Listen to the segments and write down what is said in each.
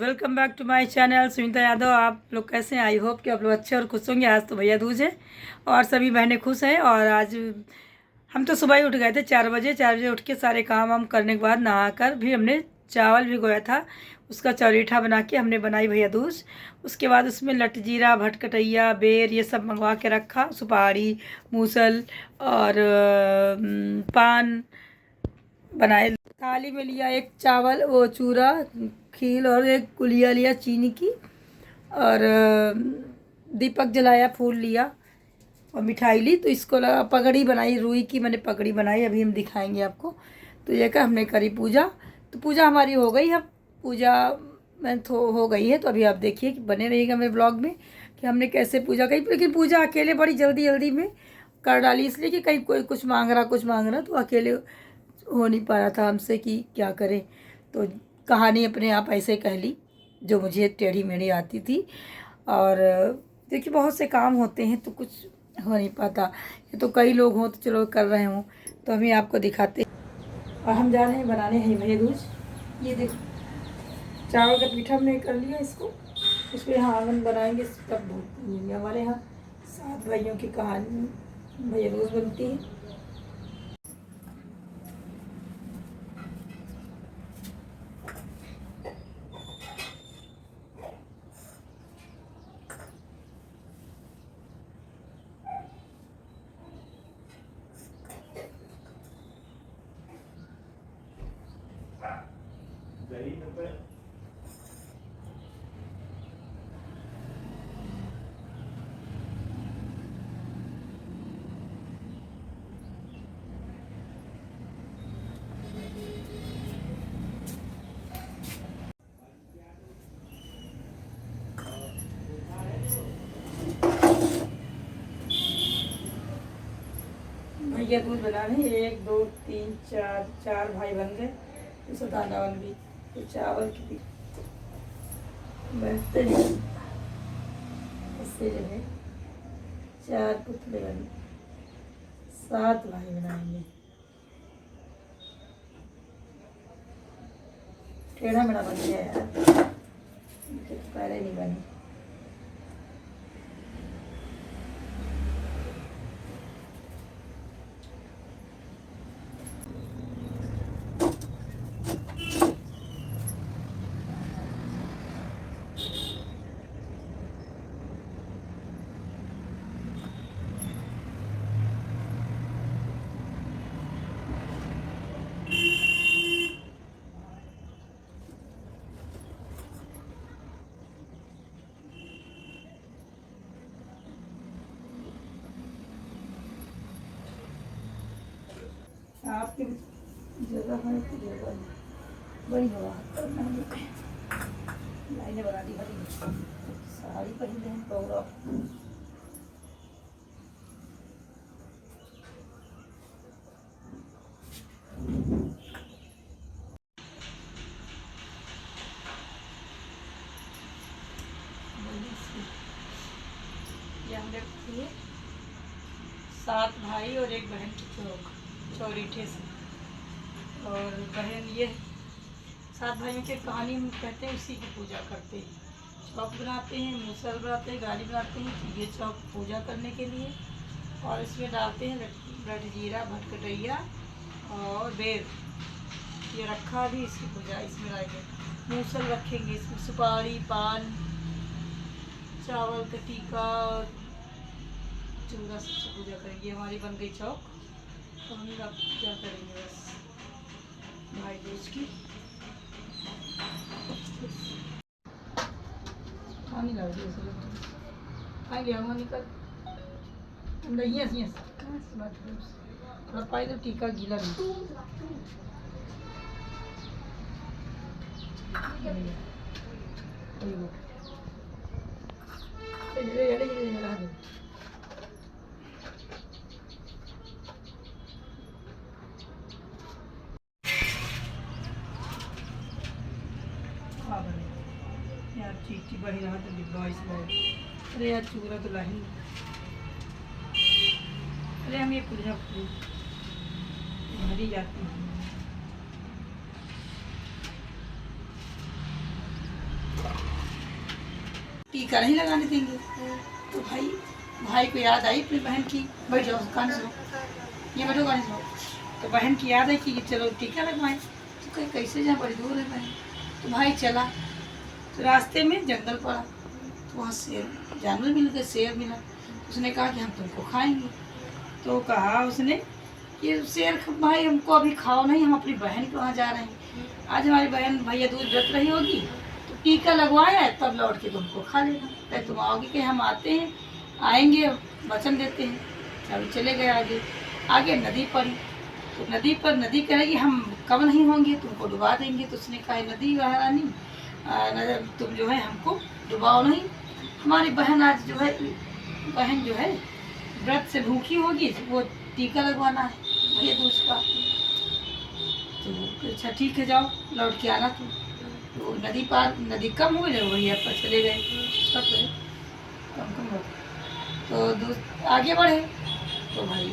Welcome back to my channel Sunita Yadav. आप लोग कैसे हैं? आई होप कि आप लोग अच्छे और खुश होंगे। आज तो भैया दूज है और सभी बहनें खुश हैं। और आज हम तो सुबह ही उठ गए थे 4 बजे उठ के सारे काम वाम करने के बाद नहाकर भी हमने चावल भिगोया था, उसका चौरीठा बना के हमने बनाई भैया दूज। उसके बाद उसमें लटजीरा, भटकटैया, बेर ये सब मंगवा के रखा, सुपारी, मूसल और पान बनाए। थाली में लिया एक चावल, वो चूरा, खील और एक गुलिया लिया चीनी की, और दीपक जलाया, फूल लिया और मिठाई ली। तो इसको लगा पगड़ी बनाई, रुई की मैंने पगड़ी बनाई, अभी हम दिखाएंगे आपको। तो ये कर हमने करी पूजा। तो पूजा हमारी हो गई। अब पूजा मैं तो हो गई है, तो अभी आप देखिए कि बने रहिएगा मेरे ब्लॉग में कि हमने कैसे पूजा करी। लेकिन पूजा अकेले बड़ी जल्दी जल्दी में कर डाली, इसलिए कि कहीं कोई कुछ मांग रहा तो अकेले हो नहीं पा रहा था हमसे कि क्या करें। तो कहानी अपने आप ऐसे कह ली जो मुझे टेढ़ी मेढ़ी आती थी। और देखिए बहुत से काम होते हैं तो कुछ हो नहीं पाता। ये तो कई लोग हों तो चलो कर रहे हों, तो हम ही आपको दिखाते हैं। और हम जा रहे हैं बनाने हैं भैया दूज। ये देखो चावल का पीठा हमने कर लिया, इसको इसमें आंगन बनाएंगे तब भूखेंगे। हमारे यहाँ 7 भाइयों की कहानी भैया दूज बनती है। भैया दूध बना रहे हैं। 1 2 3 4 4 भाई बन गए, तो दाना बन गई। तो चावल की बनते नहीं, इससे जो है 4 पुतले बने, 7 भाई बनाएंगे। टेढ़ा मेढ़ा बन गया यार, तो पहले नहीं बने। आपकी जगह है तो जगह बड़ी हवा लाइनें बना दी भरी, साड़ी पहन लें पौरा। ये हमने रखी है 7 भाई और 1 बहन की चौरीठे से। और बहन ये 7 भाइयों की कहानी हम कहते हैं, उसी की पूजा करते हैं। चौक बनाते हैं, मूसल बनाते हैं, गाली बनाते हैं, ये चौक पूजा करने के लिए। और इसमें डालते हैं लटजीरा, भटकटैया और बेर, ये रखा भी इसकी पूजा इसमें लाएंगे। मूसल रखेंगे, इसमें सुपारी, पान, चावल का टीका, चूड़ा सबसे पूजा करेंगे। हमारी बन गई चौक, तो हम अब क्या करेंगे बस भाई दूज की पानी लग रही है। आ गया वहाँ निकल पाई तो टीका गीला नहीं। यार चीटी बही रहा तो डिब्बा इसलिए। अरे यार चूरा तो लाही। अरे हम ये पूजा भरी जाती है। टीका नहीं लगाने देंगे। तो भाई को याद आई अपनी बहन की, बैठ जाओ कान सुनो, ये बैठो कान सुनो। तो बहन की याद है कि चलो टीका लगवाएं। तो कहीं कैसे जाए, बड़ी दूर है बहन। तो भाई चला, तो रास्ते में जंगल पड़ा, तो वहाँ शेर जानवर मिल गए, शेर मिला। उसने कहा कि हम तुमको खाएंगे। तो कहा उसने कि शेर भाई हमको अभी खाओ नहीं, हम अपनी बहन के वहाँ जा रहे हैं, आज हमारी बहन भैया दूध व्रत रही होगी, तो टीका लगवाया है, तब लौट के तुमको खा लेना। चाहे तुम आओगे कि हम आएंगे वचन देते हैं। अभी चले गए आगे नदी पड़ी। तो नदी कहेगी हम कब नहीं होंगे, तुमको डुबा देंगे। तो उसने कहा नदी महारानी तुम जो है हमको डुबाओ नहीं, हमारी बहन आज जो है व्रत से भूखी होगी, वो टीका लगवाना है भैया दूज का। तो अच्छा ठीक है, जाओ लौट के आना तुम। तो नदी कम हो गई, भैया पर चले गए, सब कम हो। तो आगे बढ़े, तो भाई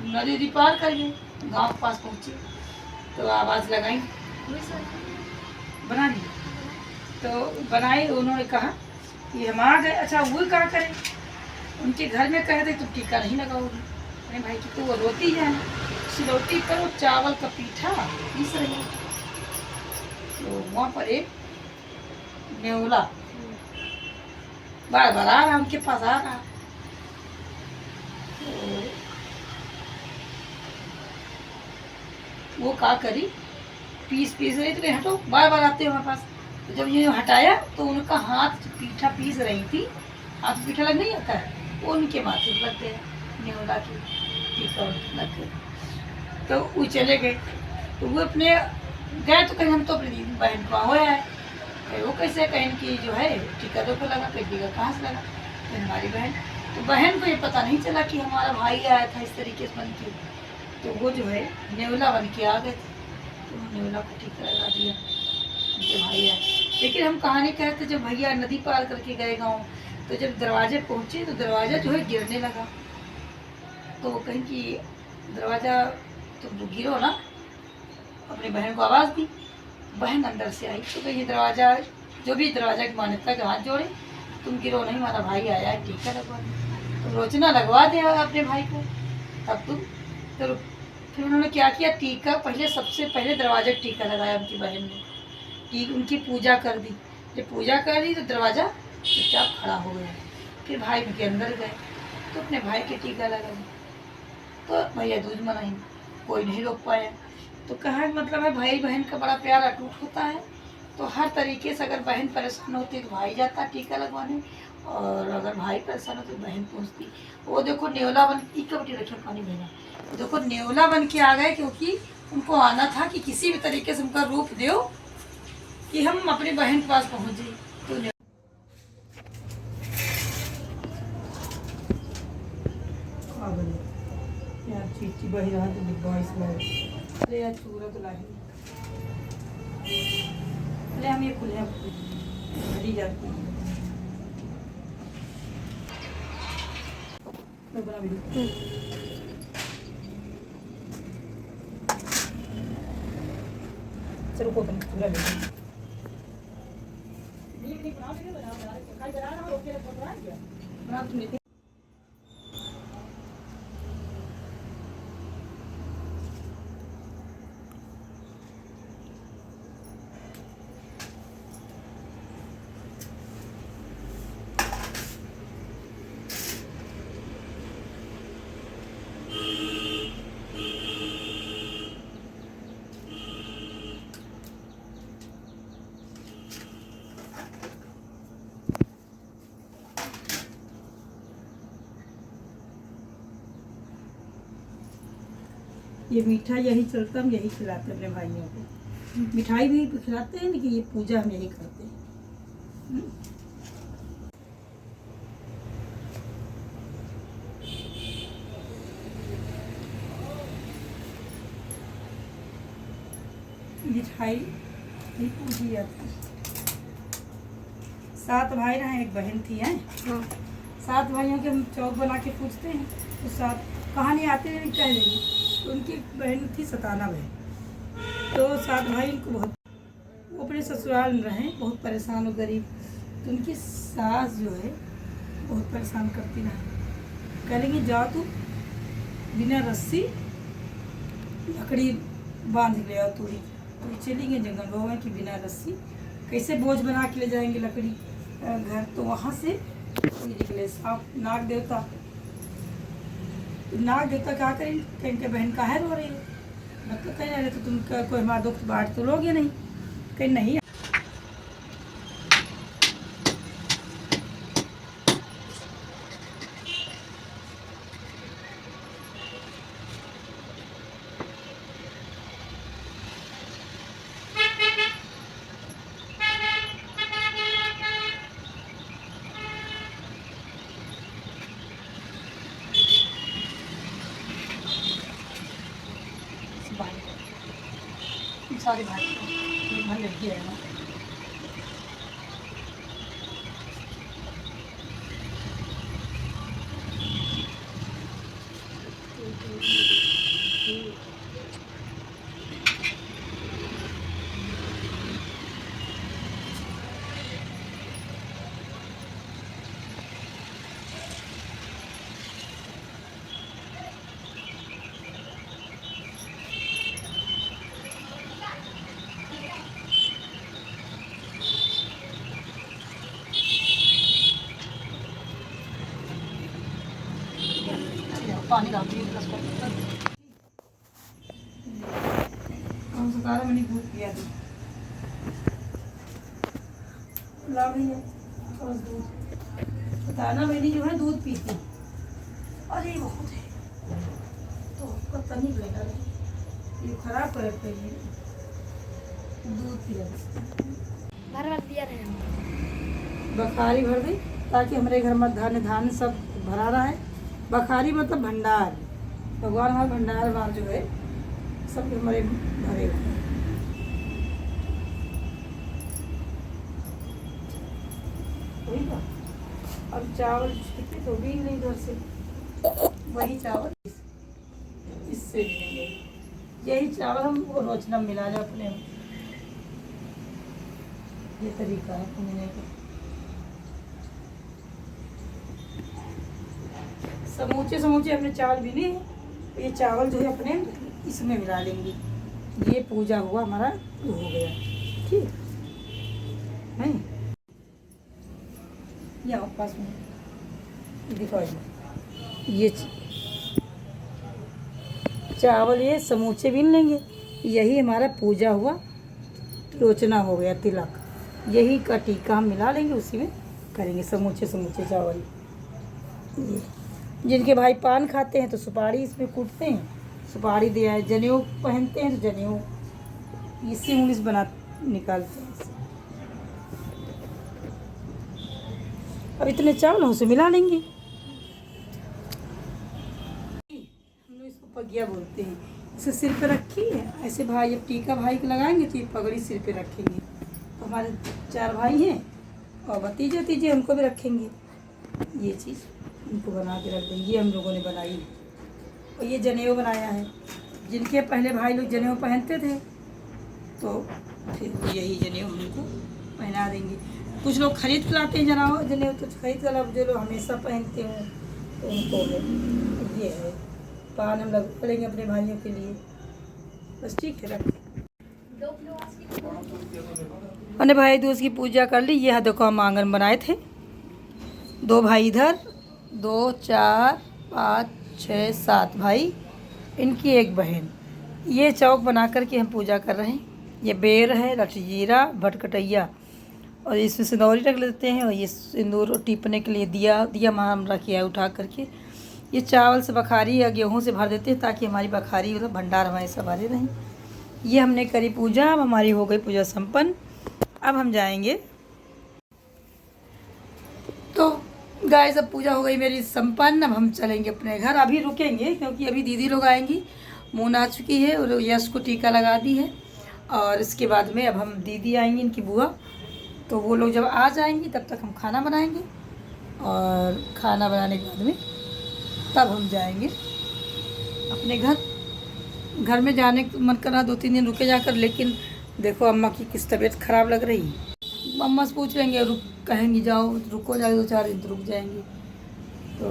नदी पार कर गए, गांव के पास पहुँचे। तो आवाज़ लगाई, बना ली। तो बनाई, उन्होंने कहा कि हम आ गए। अच्छा वो क्या करें, उनके घर में कहे थे तुम टीका नहीं लगाओगी। अरे भाई की तो वो रोटी है, सिलौटी पर वो चावल का पीठा पीस रही। तो वहाँ पर एक नेवला बार बार आ रहा, उनके पास आ रहा। तो वो क्या करी, पीस रही, तो हटो, बार बार आते हमारे पास। तो जब ये हटाया तो उनका हाथ पीठा पीस रही थी, हाथ पीठा लग नहीं आता है, वो उनके माथे लग गया, नेवला की टीका लग गया। तो वो चले गए। तो वो अपने गए, तो कहीं हम तो अपनी बहन को हुआ है, वो कैसे कहें कि जो है टीका तो लगा, कहीं टीका कहाँ से लगा, तो हमारी बहन। तो बहन को ये पता नहीं चला कि हमारा भाई आया था इस तरीके से बन के। तो वो जो है नेवला बन के आ गए थे, तो नेवला को टीका लगा दिया उनके भाई आए। लेकिन हम कहानी कहते, जब भैया नदी पार करके गए गाँव, तो जब दरवाजे पहुँचे तो दरवाज़ा जो है गिरने लगा। तो वो कहीं कि दरवाज़ा तुम गिरो ना, अपनी बहन को आवाज़ दी। बहन अंदर से आई, तो कहीं दरवाज़ा, जो भी दरवाज़ा की मान्यता के हाथ जोड़े, तुम गिरो नहीं, हमारा भाई आया है टीका लगवा दे। तो रोचना लगवा दे अपने भाई को, तब तुम। तो फिर उन्होंने क्या किया, टीका सबसे पहले दरवाजे का टीका लगाया उनकी बहन ने। उनकी पूजा कर दी। जब पूजा कर दी तो दरवाज़ा चुपचाप खड़ा हो गया। फिर भाई उनके अंदर गए, तो अपने भाई के टीका लगा दी। तो भैया दूज मनाई, कोई नहीं रोक पाया। तो कहा मतलब है भाई बहन का बड़ा प्यार अटूट होता है। तो हर तरीके से अगर बहन परेशान होती तो भाई जाता टीका लगवाने, और अगर भाई परेशान होती तो बहन पूछती। वो देखो नेवला बन, कबड्डी रखिए पानी भेजा, देखो नेवला बन के आ गए, क्योंकि उनको आना था कि किसी भी तरीके से उनका रूप दो कि हम अपनी बहन के पास पहुँच जाए। तो यार चीची बही रहा तो बिग बॉस में, अरे यार चूरा तो लाही, अरे हम ये खुले भरी जाती है। चलो को पूरा ले ये मीठा यही चलता, हम यही खिलाते हैं अपने भाइयों को। मिठाई भी खिलाते हैं, लेकिन ये पूजा हम यही करते हैं। मिठाई भी पूजी जाती है। 7 भाई रहे, एक बहन थी है। 7 भाइयों के हम चौक बना के पूछते हैं, तो 7 कहानी आते हैं कह देंगे। तो उनकी बहन थी 97 बहन। तो 7 भाई उनको बहुत, वो अपने ससुराल में रहे, बहुत परेशान और गरीब तो उनकी सास जो है बहुत परेशान करती रहा, कहेंगी जाओ तू बिना रस्सी लकड़ी बांध ले आओ तूरी, तो चलेंगे जंगल बाबा कि बिना रस्सी कैसे बोझ बना के ले जाएंगे लकड़ी घर। तो वहाँ से निकले सांप नाग देवता। तो नाग देवता क्या करें, कहीं बहन का है रो रही है, मैं तो कहीं रहे तो तुम कोई हमारा दुख बांट तो लोगे नहीं, कहीं नहीं। सारी भाई लगी है ना। पानी डालती हूँ हम 17 मिनट दूध पिया थी ला भैया बस दूध। दाना मेरी जो है दूध पीती, अरे बहुत है तो पता नहीं लगेगा, ये खराब कर रही है दूध पिया भर भर दिया रहे बखारी भर दी ताकि हमारे घर में धान सब भरा रहा है। बखारी मतलब भंडार, भगवान हमारे भंडार बार जो है सब हमारे भरे हुए। अब चावल छीटे तो भी नहीं घर से, वही चावल इससे भी नहीं, यही चावल हम रोचना मिला जाए अपने, ये तरीका है पीने का। समूचे समूचे अपने चावल भी नहीं, ये चावल जो है अपने इसमें मिला लेंगे। ये पूजा हुआ हमारा हो गया, ठीक है। या पास में दिखाओ, ये चावल ये समूचे बीन लेंगे, यही हमारा पूजा हुआ, रोचना हो गया, तिलक, यही का टीका हम मिला लेंगे, उसी में करेंगे समूचे समूचे चावल। ये जिनके भाई पान खाते हैं तो सुपारी इसमें कूटते हैं, सुपारी दिया है। जनेऊ पहनते हैं तो जनेऊ इसी इंग्लिश बना निकालते हैं। अब इतने चावल उसे मिला लेंगे। हम लोग इसको पगिया बोलते हैं, इसे सिर पे रखी है ऐसे। भाई अब टीका भाई को लगाएंगे तो ये पगड़ी सिर पे रखेंगे। तो हमारे 4 भाई हैं और भतीजे भतीजे उनको भी रखेंगे। ये चीज़ उनको बना के रख देंगे, ये हम लोगों ने बनाई है। और ये जनेऊ बनाया है, जिनके पहले भाई लोग जनेऊ पहनते थे तो फिर यही जनेऊ हम उनको पहना देंगे। कुछ लोग खरीद के लाते हैं जनेऊ, तो खरीद कर जो लोग हमेशा पहनते हैं तो उनको है। ये है पान हम लोग करेंगे अपने भाइयों के लिए, बस ठीक है। रख मैंने भाई दूज की पूजा कर ली। ये देखो हम आंगन बनाए थे, 2 भाई इधर, 2 4 5 6 7 भाई, इनकी 1 बहन। ये चौक बना कर के हम पूजा कर रहे हैं। ये बेर है, लठजीरा, भटकटैया, और इसमें सिंदूरी रख लेते हैं। और ये सिंदूर टीपने के लिए दिया हम रखिए उठा करके। ये चावल से बखारी या गेहूं से भर देते हैं ताकि हमारी बखारी मतलब भंडार हमारे सब भरे रहें। ये हमने करी पूजा, अब हमारी हो गई पूजा संपन्न। अब हम जाएंगे, तो गाइस अब पूजा हो गई मेरी संपन्न। अब हम चलेंगे अपने घर, अभी रुकेंगे क्योंकि अभी दीदी लोग आएंगी। मून आ चुकी है और यश को टीका लगा दी है, और इसके बाद में अब हम दीदी आएंगी, इनकी बुआ। तो वो लोग जब आ जाएंगी तब तक हम खाना बनाएंगे, और खाना बनाने के बाद में तब हम जाएंगे अपने घर। घर में जाने का मन कर रहा 2-3 दिन रुके जाकर, लेकिन देखो अम्मा की किस तबीयत ख़राब लग रही है। अम्मा से पूछ लेंगे कहेंगी जाओ रुको, जाओ 2-4 दिन तो रुक जाएंगी। तो